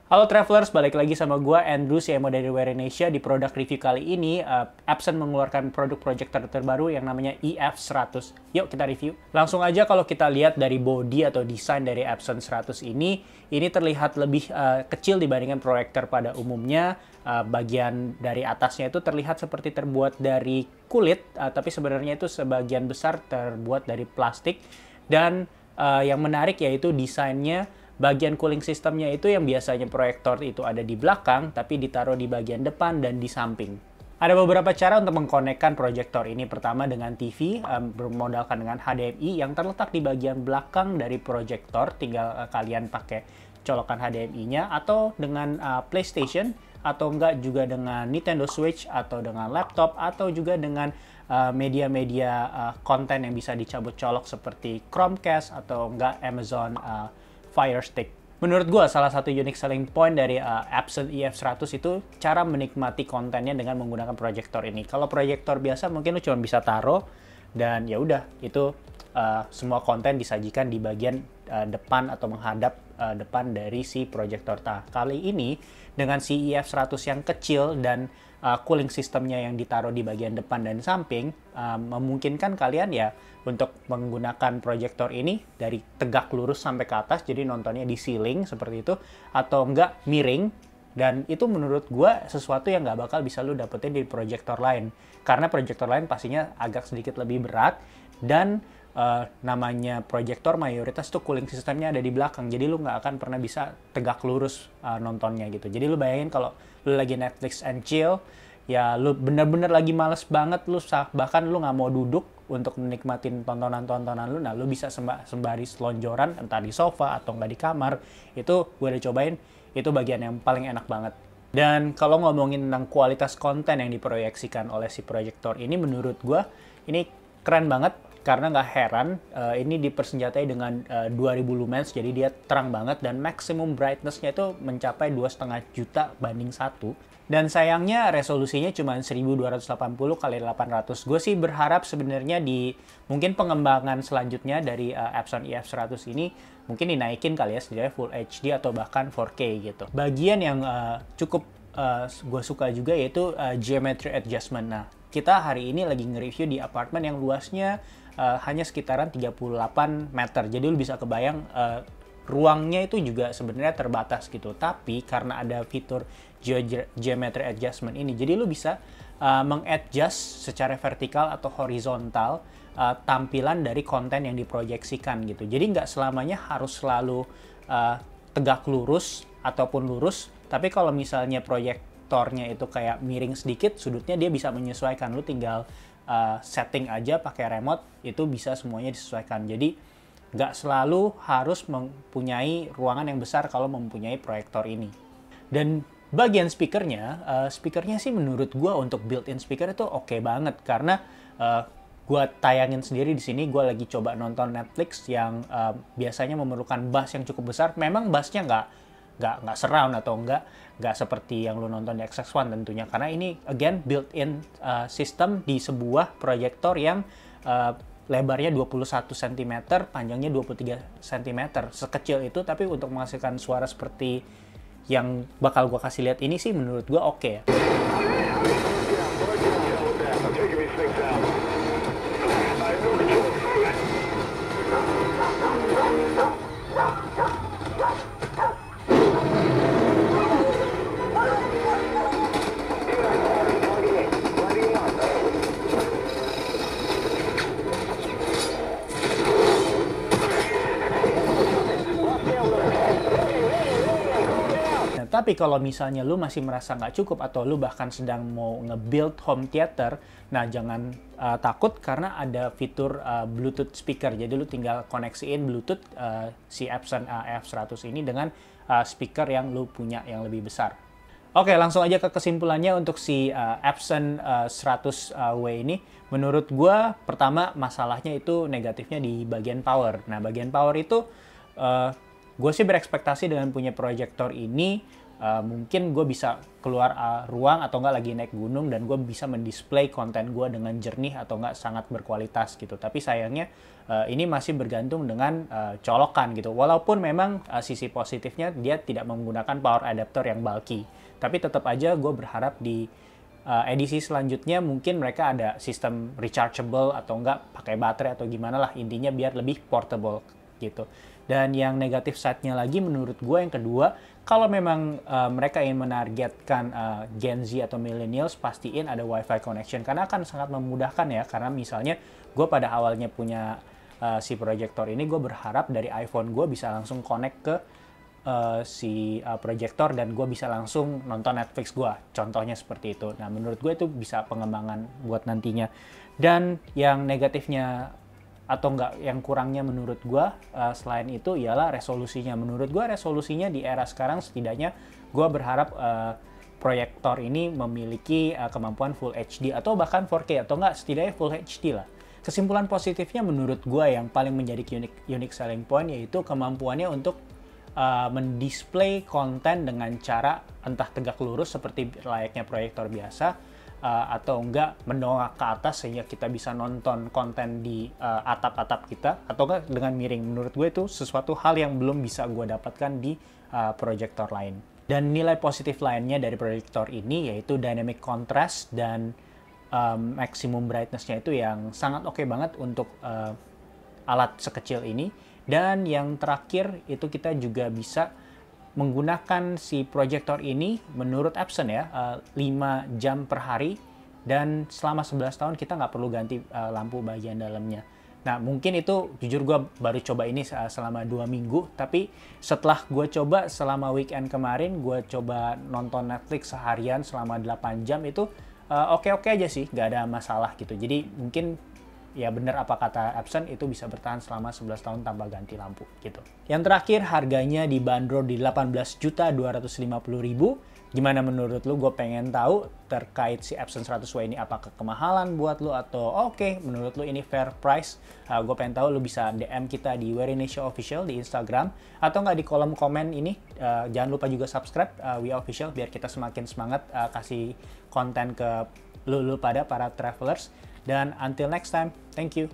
Halo Travelers, balik lagi sama gue Andrew CMO dari Wear Indonesia. Di produk review kali ini, Epson mengeluarkan produk projector terbaru yang namanya EF100. Yuk kita review. Langsung aja kalau kita lihat dari body atau desain dari Epson 100 ini terlihat lebih kecil dibandingkan proyektor pada umumnya. Bagian dari atasnya itu terlihat seperti terbuat dari kulit, tapi sebenarnya itu sebagian besar terbuat dari plastik. Dan yang menarik yaitu desainnya. Bagian cooling systemnya itu yang biasanya proyektor itu ada di belakang, tapi ditaruh di bagian depan dan di samping. Ada beberapa cara untuk mengkonekkan proyektor ini. Pertama dengan TV, bermodalkan dengan HDMI yang terletak di bagian belakang dari proyektor. Tinggal kalian pakai colokan HDMI-nya, atau dengan PlayStation, atau enggak juga dengan Nintendo Switch, atau dengan laptop, atau juga dengan media-media konten yang bisa dicabut colok seperti Chromecast, atau enggak Amazon Fire Stick. Menurut gue, salah satu unique selling point dari Epson EF100 itu cara menikmati kontennya dengan menggunakan proyektor ini. Kalau proyektor biasa mungkin lu cuma bisa taruh dan ya udah, itu semua konten disajikan di bagian depan atau menghadap depan dari si proyektor. Kali ini dengan si EF100 yang kecil dan cooling systemnya yang ditaruh di bagian depan dan samping, memungkinkan kalian ya untuk menggunakan proyektor ini dari tegak lurus sampai ke atas, jadi nontonnya di ceiling seperti itu, atau enggak miring. Dan itu menurut gua sesuatu yang nggak bakal bisa lu dapetin di proyektor lain, karena proyektor lain pastinya agak sedikit lebih berat, dan namanya proyektor mayoritas tuh cooling systemnya ada di belakang, jadi lu nggak akan pernah bisa tegak lurus nontonnya gitu. Jadi lu bayangin kalau lu lagi Netflix and chill, ya lu bener-bener lagi males banget, lu bahkan lu nggak mau duduk untuk menikmatin tontonan-tontonan lu, nah lu bisa sembari selonjoran entah di sofa atau nggak di kamar. Itu gue udah cobain, itu bagian yang paling enak banget. Dan kalau ngomongin tentang kualitas konten yang diproyeksikan oleh si proyektor ini, menurut gue ini keren banget. Karena nggak heran, ini dipersenjatai dengan 2000 lumens, jadi dia terang banget, dan maximum brightness-nya itu mencapai 2,5 juta banding 1. Dan sayangnya resolusinya cuma 1280 x 800. Gue sih berharap sebenarnya di mungkin pengembangan selanjutnya dari Epson EF100 ini mungkin dinaikin kali ya, setidaknya Full HD atau bahkan 4K gitu. Bagian yang cukup gue suka juga yaitu geometry adjustment. Nah, kita hari ini lagi nge-review di apartemen yang luasnya hanya sekitaran 38 meter. Jadi lu bisa kebayang ruangnya itu juga sebenarnya terbatas gitu. Tapi karena ada fitur geometry adjustment ini, jadi lu bisa mengadjust secara vertikal atau horizontal tampilan dari konten yang diproyeksikan gitu. Jadi nggak selamanya harus selalu tegak lurus ataupun lurus. Tapi kalau misalnya proyektornya itu kayak miring sedikit, sudutnya dia bisa menyesuaikan. Lu tinggal setting aja pakai remote, itu bisa semuanya disesuaikan. Jadi nggak selalu harus mempunyai ruangan yang besar kalau mempunyai proyektor ini. Dan bagian speakernya sih menurut gue untuk built-in speaker itu oke banget, karena gue tayangin sendiri di sini. Gue lagi coba nonton Netflix yang biasanya memerlukan bass yang cukup besar. Memang bassnya nggak surround atau nggak seperti yang lu nonton di XX1 tentunya, karena ini again built-in system di sebuah proyektor yang lebarnya 21 cm, panjangnya 23 cm, sekecil itu, tapi untuk menghasilkan suara seperti yang bakal gua kasih lihat ini sih menurut gua oke ya. Tapi kalau misalnya lu masih merasa nggak cukup atau lu bahkan sedang mau nge-build home theater, nah jangan takut, karena ada fitur Bluetooth speaker. Jadi lu tinggal koneksiin Bluetooth si Epson EF100 ini dengan speaker yang lu punya yang lebih besar. Oke, langsung aja ke kesimpulannya untuk si Epson 100W ini. Menurut gua, pertama masalahnya itu negatifnya di bagian power. Nah, bagian power itu gue sih berekspektasi dengan punya proyektor ini mungkin gue bisa keluar ruang atau nggak lagi naik gunung dan gue bisa mendisplay konten gue dengan jernih atau nggak sangat berkualitas gitu. Tapi sayangnya ini masih bergantung dengan colokan gitu. Walaupun memang sisi positifnya dia tidak menggunakan power adapter yang bulky. Tapi tetap aja gue berharap di edisi selanjutnya mungkin mereka ada sistem rechargeable atau enggak pakai baterai atau gimana lah, intinya biar lebih portable gitu. Dan yang negatif side-nya lagi menurut gue yang kedua, kalau memang mereka ingin menargetkan Gen Z atau millennials, pastiin ada Wi-Fi connection karena akan sangat memudahkan ya. Karena misalnya gue pada awalnya punya si proyektor ini, gue berharap dari iPhone gue bisa langsung connect ke si proyektor dan gue bisa langsung nonton Netflix gue, contohnya seperti itu. Nah menurut gue itu bisa pengembangan buat nantinya. Dan yang negatifnya atau enggak yang kurangnya menurut gue selain itu ialah resolusinya. Menurut gue resolusinya di era sekarang setidaknya gue berharap proyektor ini memiliki kemampuan Full HD atau bahkan 4K atau enggak setidaknya Full HD lah. Kesimpulan positifnya menurut gue yang paling menjadi unique selling point yaitu kemampuannya untuk mendisplay konten dengan cara entah tegak lurus seperti layaknya proyektor biasa atau enggak mendongak ke atas sehingga kita bisa nonton konten di atap-atap kita atau enggak dengan miring. Menurut gue itu sesuatu hal yang belum bisa gue dapatkan di proyektor lain. Dan nilai positif lainnya dari proyektor ini yaitu dynamic contrast dan maximum brightness-nya itu yang sangat oke banget untuk alat sekecil ini. Dan yang terakhir itu kita juga bisa menggunakan si proyektor ini menurut Epson ya 5 jam per hari dan selama 11 tahun kita nggak perlu ganti lampu bagian dalamnya. Nah mungkin itu jujur gue baru coba ini selama 2 minggu, tapi setelah gue coba selama weekend kemarin gue coba nonton Netflix seharian selama 8 jam itu oke-oke aja sih, nggak ada masalah gitu. Jadi mungkin ya bener apa kata Epson, itu bisa bertahan selama 11 tahun tanpa ganti lampu gitu. Yang terakhir harganya dibanderol di 18.250.000. Gimana menurut lu? Gue pengen tahu terkait si Epson 100W ini apakah kemahalan buat lu atau oke, menurut lu ini fair price. Gue pengen tahu, lu bisa DM kita di Werination Official di Instagram atau nggak di kolom komen ini. Jangan lupa juga subscribe We Official biar kita semakin semangat kasih konten ke lu pada para travelers. Dan until next time, thank you.